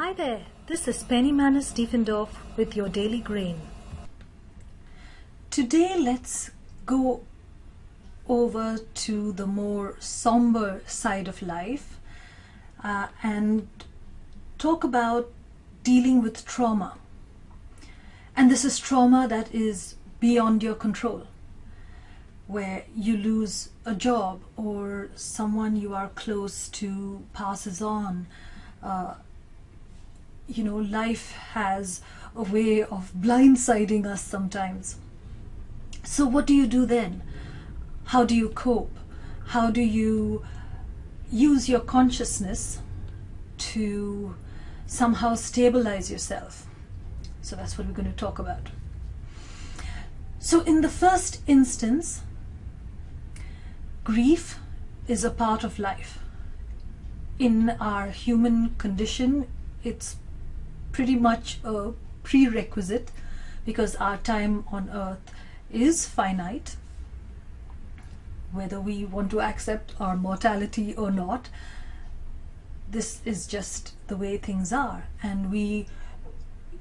Hi there, this is Penny Manis Diefendorf with your Daily Grain. Today let's go over to the more somber side of life and talk about dealing with trauma. And this is trauma that is beyond your control, where you lose a job or someone you are close to passes on. Life has a way of blindsiding us sometimes. So what do you do then? How do you cope? How do you use your consciousness to somehow stabilize yourself? So that's what we're going to talk about. So in the first instance, grief is a part of life. In our human condition, it's pretty much a prerequisite because our time on earth is finite. Whether we want to accept our mortality or not, this is just the way things are, and we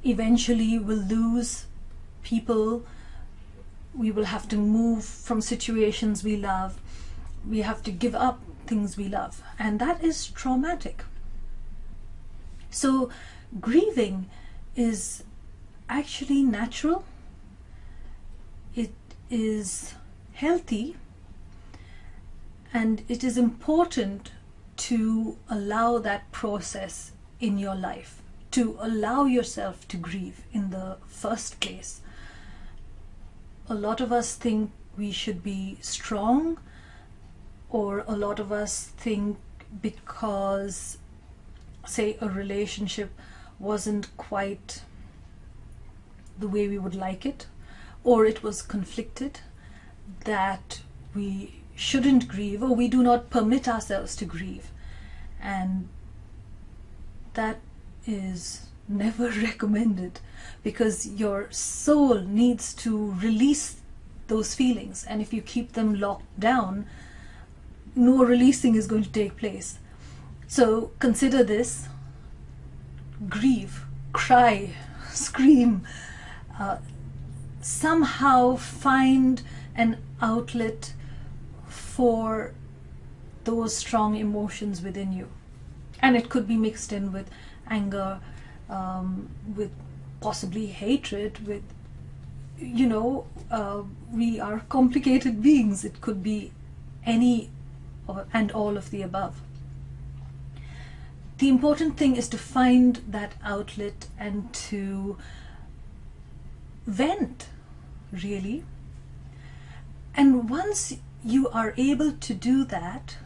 eventually will lose people. We will have to move from situations we love. We have to give up things we love, and that is traumatic. So grieving is actually natural. It is healthy, and it is important to allow that process in your life, to allow yourself to grieve in the first place. A lot of us think we should be strong, or a lot of us think because, say, a relationship wasn't quite the way we would like it, or it was conflicted, that we shouldn't grieve, or we do not permit ourselves to grieve. And that is never recommended, because your soul needs to release those feelings, and if you keep them locked down, no releasing is going to take place. So consider this: grieve, cry, scream, somehow find an outlet for those strong emotions within you. And it could be mixed in with anger, with possibly hatred, with, we are complicated beings. It could be any and all of the above. The important thing is to find that outlet and to vent, really. And once you are able to do that,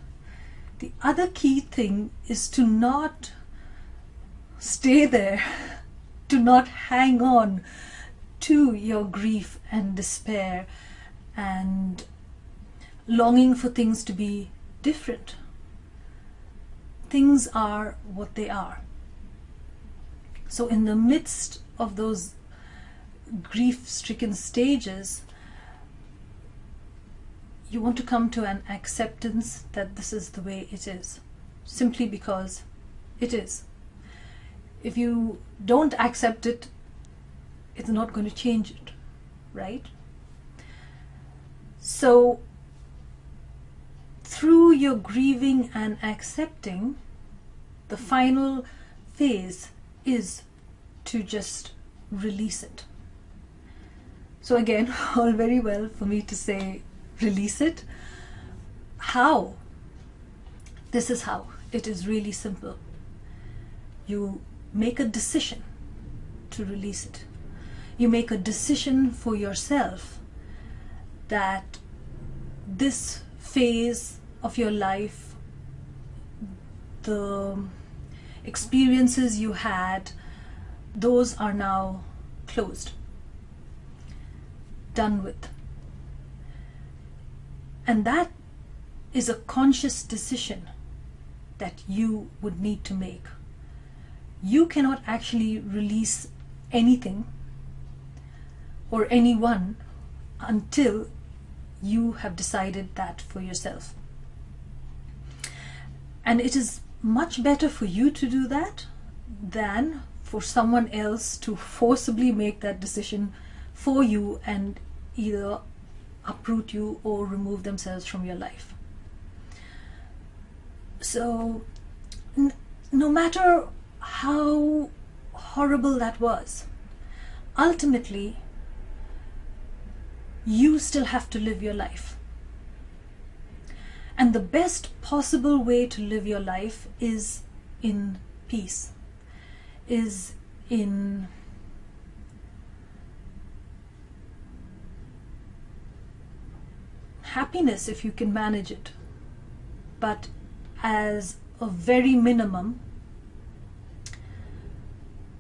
the other key thing is to not stay there, to not hang on to your grief and despair and longing for things to be different. Things are what they are. So in the midst of those grief-stricken stages, you want to come to an acceptance that this is the way it is, simply because it is. If you don't accept it, it's not going to change it, right? So through your grieving and accepting, the final phase is to just release it. So again, all very well for me to say release it. How? This is how. It is really simple. You make a decision to release it. You make a decision for yourself that this phase of your life, the experiences you had, those are now closed, done with. And that is a conscious decision that you would need to make. You cannot actually release anything or anyone until you have decided that for yourself. And it is much better for you to do that than for someone else to forcibly make that decision for you and either uproot you or remove themselves from your life. So no matter how horrible that was, ultimately you still have to live your life. And the best possible way to live your life is in peace, is in happiness if you can manage it, but as a very minimum,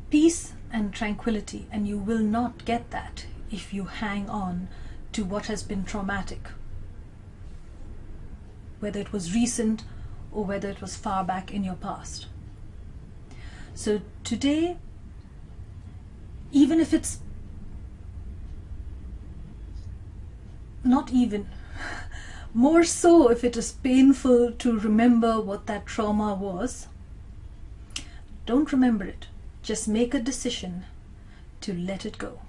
peace and tranquility. And you will not get that if you hang on to what has been traumatic, whether it was recent or whether it was far back in your past. So today, even if it's not even, more so if it is painful to remember what that trauma was, don't remember it. Just make a decision to let it go.